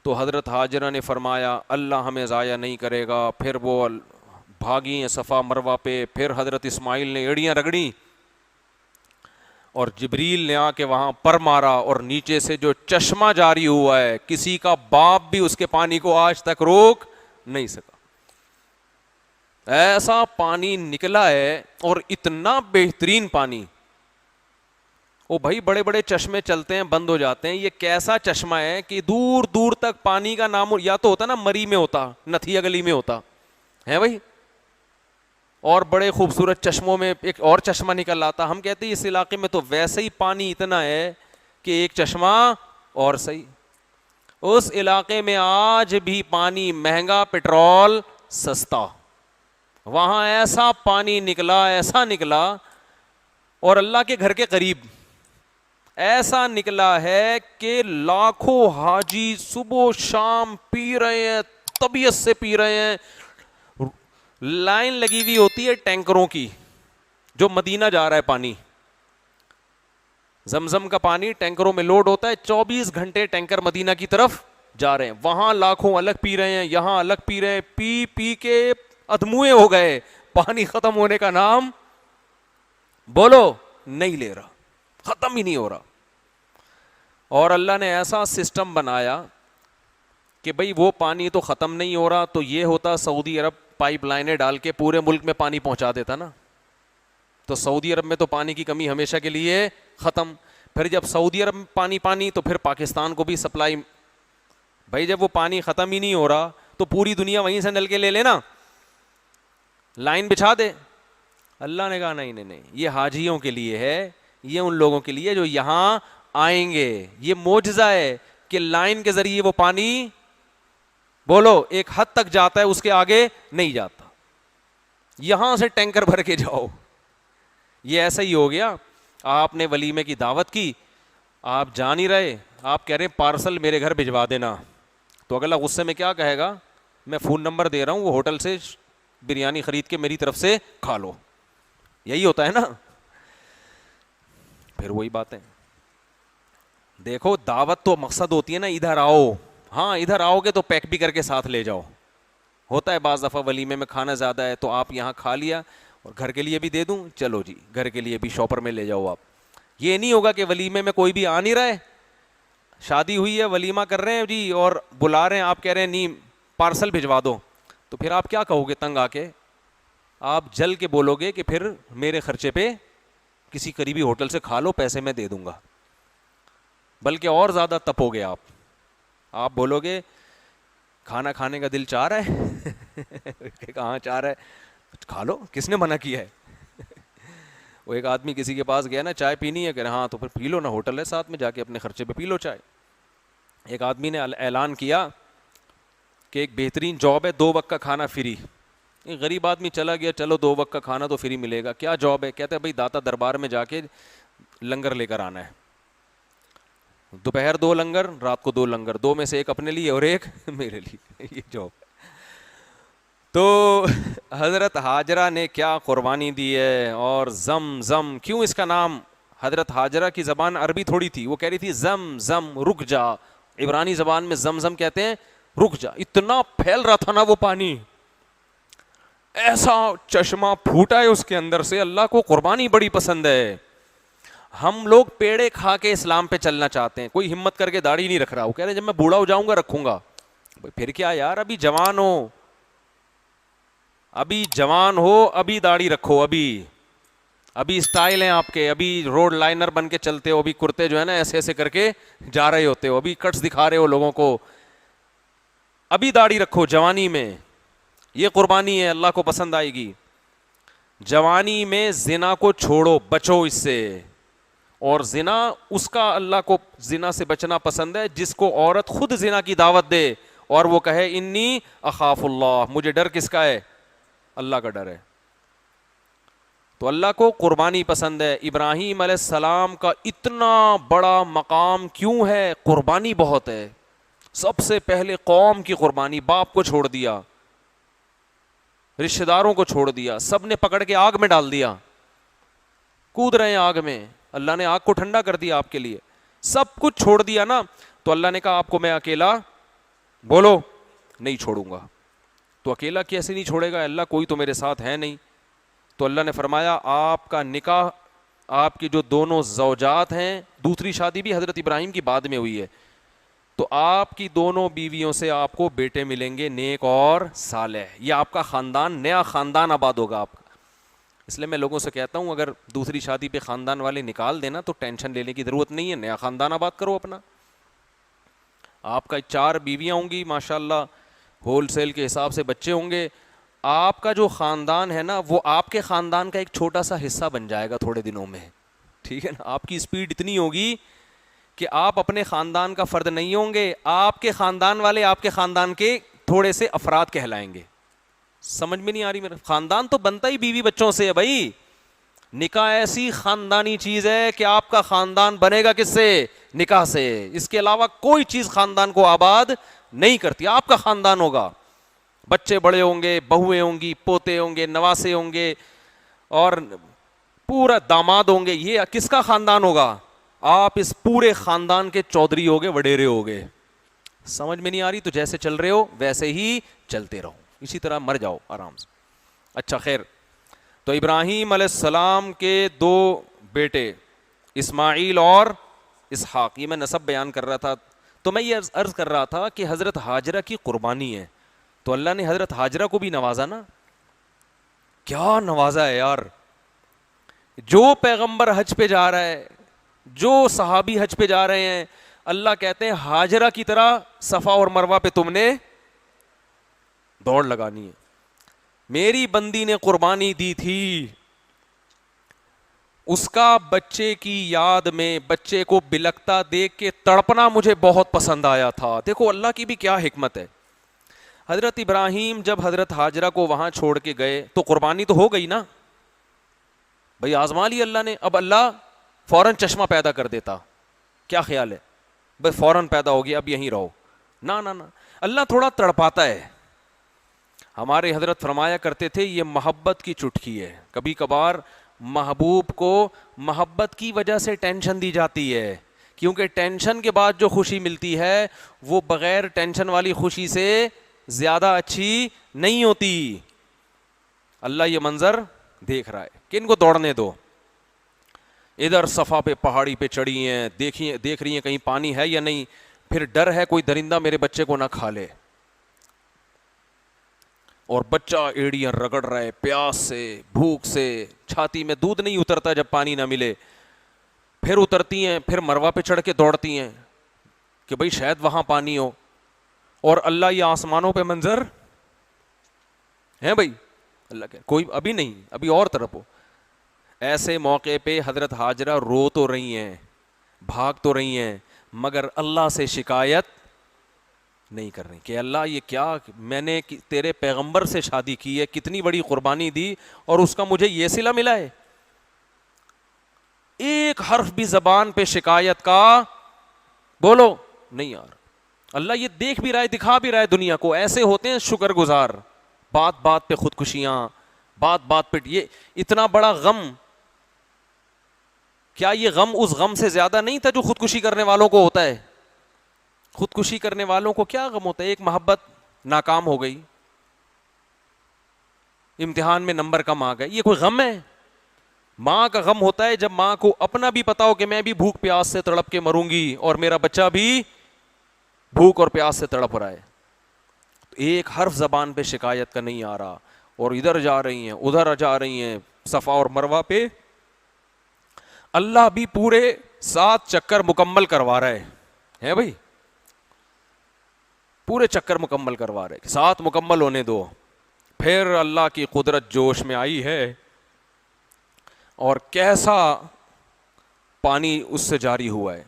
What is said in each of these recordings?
تو حضرت ہاجرہ نے فرمایا اللہ ہمیں ضائع نہیں کرے گا. پھر وہ بھاگی ہیں صفا مروہ پہ. پھر حضرت اسماعیل نے ایڑیاں رگڑیں اور جبریل نے آ کے وہاں پر مارا, اور نیچے سے جو چشمہ جاری ہوا ہے کسی کا باپ بھی اس کے پانی کو آج تک روک نہیں سکا. ایسا پانی نکلا ہے اور اتنا بہترین پانی. وہ بھائی بڑے بڑے چشمے چلتے ہیں بند ہو جاتے ہیں, یہ کیسا چشمہ ہے کہ دور دور تک پانی کا نام یا تو ہوتا نا مری میں ہوتا, نتھیا گلی میں ہوتا ہے بھائی, اور بڑے خوبصورت چشموں میں ایک اور چشمہ نکل آتا. ہم کہتے ہیں اس علاقے میں تو ویسے ہی پانی اتنا ہے کہ ایک چشمہ اور صحیح. اس علاقے میں آج بھی پانی مہنگا, پیٹرول سستا. وہاں ایسا پانی نکلا, ایسا نکلا, اور اللہ کے گھر کے قریب ایسا نکلا ہے کہ لاکھوں حاجی صبح شام پی رہے ہیں, طبیعت سے پی رہے ہیں. لائن لگی ہوئی ہوتی ہے ٹینکروں کی, جو مدینہ جا رہا ہے پانی, زمزم کا پانی ٹینکروں میں لوڈ ہوتا ہے, 24 گھنٹے ٹینکر مدینہ کی طرف جا رہے ہیں. وہاں لاکھوں الگ پی رہے ہیں, یہاں الگ پی رہے ہیں, پی پی کے ادموئے ہو گئے. پانی ختم ہونے کا نام بولو نہیں لے رہا, ختم ہی نہیں ہو رہا. اور اللہ نے ایسا سسٹم بنایا کہ بھئی وہ پانی تو ختم نہیں ہو رہا, تو یہ ہوتا سعودی عرب پائپ لائنیں ڈال کے پورے ملک میں پانی پہنچا دیتا نا, تو سعودی عرب میں تو پانی کی کمی ہمیشہ کے لیے ختم. پھر جب سعودی عرب میں پانی تو پھر پاکستان کو بھی سپلائی. بھائی جب وہ پانی ختم ہی نہیں ہو رہا تو پوری دنیا وہیں سے نل کے لے لینا, لائن بچھا دے. اللہ نے کہا نہیں نہیں نہیں, یہ حاجیوں کے لیے ہے, یہ ان لوگوں کے لیے جو یہاں آئیں گے. یہ معجزہ ہے کہ لائن کے ذریعے وہ پانی بولو ایک حد تک جاتا ہے, اس کے آگے نہیں جاتا. یہاں سے ٹینکر بھر کے جاؤ. یہ ایسا ہی ہو گیا, آپ نے ولیمے کی دعوت کی, آپ جا نہیں رہے, آپ کہہ رہے ہیں پارسل میرے گھر بھجوا دینا, تو اگلا غصے میں کیا کہے گا, میں فون نمبر دے رہا ہوں, وہ ہوٹل سے بریانی خرید کے میری طرف سے کھا لو. یہی ہوتا ہے نا. پھر وہی بات ہے, دیکھو دعوت تو مقصد ہوتی ہے نا, ادھر آؤ. ہاں ادھر آؤ گے تو پیک بھی کر کے ساتھ لے جاؤ. ہوتا ہے بعض دفعہ ولیمے میں کھانا زیادہ ہے تو آپ یہاں کھا لیا اور گھر کے لیے بھی دے دوں, چلو جی گھر کے لیے بھی شاپر میں لے جاؤ آپ. یہ نہیں ہوگا کہ ولیمے میں کوئی بھی آ نہیں رہا ہے, شادی ہوئی ہے ولیمہ کر رہے ہیں جی اور بلا رہے ہیں, آپ کہہ رہے ہیں نہیں پارسل بھجوا دو, تو پھر آپ کیا کہو گے تنگ آ کے؟ آپ جل کے بولو گے کہ پھر میرے خرچے پہ کسی قریبی ہوٹل سے کھا لو, پیسے میں دے دوں گا. بلکہ اور زیادہ تپو گے آپ. آپ بولو گے کھانا کھانے کا دل چاہ رہا ہے کہاں چاہ رہا ہے, کھا لو, کس نے منع کیا ہے. وہ ایک آدمی کسی کے پاس گیا نا, چائے پینی ہے, کہ ہاں تو پھر پی لو نا, ہوٹل ہے ساتھ میں, جا کے اپنے خرچے پہ پی لو چائے. ایک آدمی نے اعلان کیا کہ ایک بہترین جاب ہے, 2 وقت کا کھانا فری. ایک غریب آدمی چلا گیا, چلو 2 وقت کا کھانا تو فری ملے گا. کیا جاب ہے؟ کہتے ہیں بھائی داتا دربار میں جا کے لنگر لے کر آنا ہے. دوپہر 2 لنگر, رات کو 2 لنگر, 2 میں سے ایک اپنے لیے اور ایک میرے لیے. یہ جاب. تو حضرت ہاجرہ نے کیا قربانی دی ہے. اور زم زم, کیوں اس کا نام, حضرت ہاجرہ کی زبان عربی تھوڑی تھی, وہ کہہ رہی تھی زم زم رک جا. عبرانی زبان میں زم زم کہتے ہیں رک جا. اتنا پھیل رہا تھا نا وہ پانی, ایسا چشمہ پھوٹا ہے اس کے اندر سے. اللہ کو قربانی بڑی پسند ہے. ہم لوگ پیڑے کھا کے اسلام پہ چلنا چاہتے ہیں. کوئی ہمت کر کے داڑھی نہیں رکھ رہا, وہ کہہ رہے ہیں جب میں بوڑھا ہو جاؤں گا رکھوں گا. پھر کیا یار, ابھی جوان ہو, ابھی جوان ہو, ابھی داڑھی رکھو, ابھی اسٹائل ہیں آپ کے, ابھی روڈ لائنر بن کے چلتے ہو, ابھی کرتے جو ہے نا ایسے ایسے کر کے جا رہے ہوتے ہو, ابھی کٹس دکھا رہے ہو لوگوں کو, ابھی داڑھی رکھو جوانی میں. یہ قربانی ہے, اللہ کو پسند آئے گی. جوانی میں زنا کو چھوڑو, بچو اس سے. اور زنا اس کا اللہ کو زنا سے بچنا پسند ہے جس کو عورت خود زنا کی دعوت دے اور وہ کہے انی اخاف اللہ, مجھے ڈر کس کا ہے, اللہ کا ڈر ہے. تو اللہ کو قربانی پسند ہے. ابراہیم علیہ السلام کا اتنا بڑا مقام کیوں ہے؟ قربانی بہت ہے. سب سے پہلے قوم کی قربانی, باپ کو چھوڑ دیا, رشتہ داروں کو چھوڑ دیا, سب نے پکڑ کے آگ میں ڈال دیا, کود رہے ہیں آگ میں. اللہ نے آگ کو ٹھنڈا کر دیا آپ کے لیے, سب کچھ چھوڑ دیا نا. تو اللہ نے کہا آپ کو میں اکیلا بولو نہیں چھوڑوں گا. تو اکیلا کیسے نہیں چھوڑے گا اللہ, کوئی تو میرے ساتھ ہے نہیں. تو اللہ نے فرمایا آپ کا نکاح, آپ کی جو دونوں زوجات ہیں, دوسری شادی بھی حضرت ابراہیم کی بعد میں ہوئی ہے, تو آپ کی دونوں بیویوں سے آپ کو بیٹے ملیں گے نیک اور صالح. یہ آپ کا خاندان, نیا خاندان آباد ہوگا آپ کا. اس لیے میں لوگوں سے کہتا ہوں اگر دوسری شادی پہ خاندان والے نکال دینا تو ٹینشن لینے کی ضرورت نہیں ہے, نیا خاندان آباد کرو اپنا. آپ کا 4 بیویاں ہوں گی ماشاءاللہ, ہول سیل کے حساب سے بچے ہوں گے, آپ کا جو خاندان ہے نا وہ آپ کے خاندان کا ایک چھوٹا سا حصہ بن جائے گا تھوڑے دنوں میں, ٹھیک ہے نا. آپ کی اسپیڈ اتنی ہوگی کہ آپ اپنے خاندان کا فرد نہیں ہوں گے, آپ کے خاندان والے آپ کے خاندان کے تھوڑے سے افراد کہلائیں گے. سمجھ میں نہیں آ رہی میرا؟ خاندان تو بنتا ہی بیوی بچوں سے ہے بھائی. نکاح ایسی خاندانی چیز ہے کہ آپ کا خاندان بنے گا کس سے؟ نکاح سے. اس کے علاوہ کوئی چیز خاندان کو آباد نہیں کرتی. آپ کا خاندان ہوگا, بچے بڑے ہوں گے, بہویں ہوں گی, پوتے ہوں گے, نواسے ہوں گے, اور پورا داماد ہوں گے. یہ کس کا خاندان ہوگا؟ آپ اس پورے خاندان کے چودھری ہوگے, وڈیرے ہوگے. سمجھ میں نہیں آ رہی؟ تو جیسے چل رہے ہو ویسے ہی چلتے رہو, اسی طرح مر جاؤ آرام سے. اچھا خیر, تو ابراہیم علیہ السلام کے 2 بیٹے اسماعیل اور اسحاق, یہ میں نسب بیان کر رہا تھا. تو میں یہ عرض کر رہا تھا کہ حضرت ہاجرہ کی قربانی ہے, تو اللہ نے حضرت ہاجرہ کو بھی نوازا نا. کیا نوازا ہے یار. جو پیغمبر حج پہ جا رہا ہے, جو صحابی حج پہ جا رہے ہیں, اللہ کہتے ہیں ہاجرہ کی طرح صفا اور مروہ پہ تم نے دوڑ لگانی ہے. میری بندی نے قربانی دی تھی, اس کا بچے کی یاد میں بچے کو بلکتا دیکھ کے تڑپنا مجھے بہت پسند آیا تھا. دیکھو اللہ کی بھی کیا حکمت ہے. حضرت ابراہیم جب حضرت ہاجرہ کو وہاں چھوڑ کے گئے تو قربانی تو ہو گئی نا بھائی, آزما لی اللہ نے. اب اللہ فوراً چشمہ پیدا کر دیتا, کیا خیال ہے بھائی فوراً پیدا ہو گیا اب یہیں رہو؟ نا نا نا, اللہ تھوڑا تڑپاتا ہے. ہمارے حضرت فرمایا کرتے تھے یہ محبت کی چٹکی ہے. کبھی کبھار محبوب کو محبت کی وجہ سے ٹینشن دی جاتی ہے, کیونکہ ٹینشن کے بعد جو خوشی ملتی ہے وہ بغیر ٹینشن والی خوشی سے زیادہ اچھی نہیں ہوتی. اللہ یہ منظر دیکھ رہا ہے کہ ان کو دوڑنے دو. ادھر صفا پہ پہاڑی پہ چڑھی ہیں, دیکھ رہی ہیں کہیں پانی ہے یا نہیں, پھر ڈر ہے کوئی درندہ میرے بچے کو نہ کھا لے, اور بچہ ایڑیاں رگڑ رہا ہے پیاس سے, بھوک سے, چھاتی میں دودھ نہیں اترتا جب پانی نہ ملے. پھر اترتی ہیں, پھر مروہ پہ چڑھ کے دوڑتی ہیں کہ بھئی شاید وہاں پانی ہو, اور اللہ یہ آسمانوں پہ منظر ہے بھائی. اللہ کہ کوئی ابھی نہیں, ابھی اور طرف ہو. ایسے موقع پہ حضرت ہاجرہ رو تو رہی ہیں, بھاگ تو رہی ہیں, مگر اللہ سے شکایت نہیں کر رہی کہ اللہ یہ کیا, میں نے تیرے پیغمبر سے شادی کی ہے, کتنی بڑی قربانی دی, اور اس کا مجھے یہ صلہ ملا ہے. ایک حرف بھی زبان پہ شکایت کا بولو نہیں یار. اللہ یہ دیکھ بھی رہا ہے, دکھا بھی رہا ہے دنیا کو. ایسے ہوتے ہیں شکر گزار, بات بات پہ خودکشیاں, بات بات پہ یہ اتنا بڑا غم. کیا یہ غم اس غم سے زیادہ نہیں تھا جو خودکشی کرنے والوں کو ہوتا ہے؟ خودکشی کرنے والوں کو کیا غم ہوتا ہے؟ ایک محبت ناکام ہو گئی, امتحان میں نمبر کم آ گئے, یہ کوئی غم ہے؟ ماں کا غم ہوتا ہے جب ماں کو اپنا بھی پتا ہو کہ میں بھی بھوک پیاس سے تڑپ کے مروں گی اور میرا بچہ بھی بھوک اور پیاس سے تڑپ رہا ہے. ایک حرف زبان پہ شکایت کا نہیں آ رہا, اور ادھر جا رہی ہیں ادھر جا رہی ہیں صفا اور مروہ پہ. اللہ بھی پورے 7 چکر مکمل کروا رہا ہے بھائی, پورے چکر مکمل کروا رہے, 7 مکمل ہونے دو. پھر اللہ کی قدرت جوش میں آئی ہے, اور کیسا پانی اس سے جاری ہوا ہے.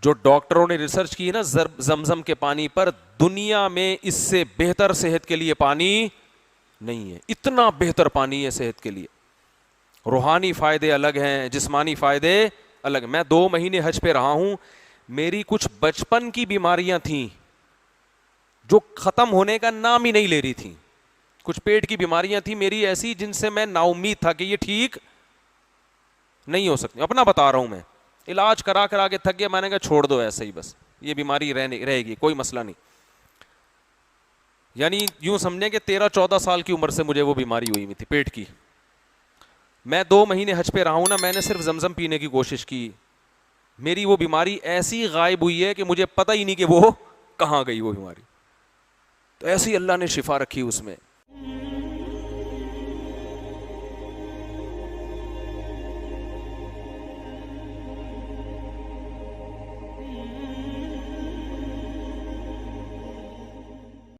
جو ڈاکٹروں نے ریسرچ کی نا زمزم کے پانی پر, دنیا میں اس سے بہتر صحت کے لیے پانی نہیں ہے. اتنا بہتر پانی ہے صحت کے لیے. روحانی فائدے الگ ہیں, جسمانی فائدے الگ. میں 2 مہینے حج پہ رہا ہوں, میری کچھ بچپن کی بیماریاں تھیں جو ختم ہونے کا نام ہی نہیں لے رہی تھیں. کچھ پیٹ کی بیماریاں تھیں میری ایسی جن سے میں نا امید تھا کہ یہ ٹھیک نہیں ہو سکتی. اپنا بتا رہا ہوں, میں علاج کرا کے تھک گیا, میں نے کہا چھوڑ دو ایسے ہی, بس یہ بیماری رہے گی, کوئی مسئلہ نہیں. یعنی یوں سمجھیں کہ 13-14 سال کی عمر سے مجھے وہ بیماری ہوئی ہوئی تھی پیٹ کی. میں 2 مہینے حج پہ رہا ہوں نا, میں نے صرف زمزم پینے کی کوشش کی, میری وہ بیماری ایسی غائب ہوئی ہے کہ مجھے پتہ ہی نہیں کہ وہ کہاں گئی وہ بیماری. تو ایسی اللہ نے شفا رکھی اس میں.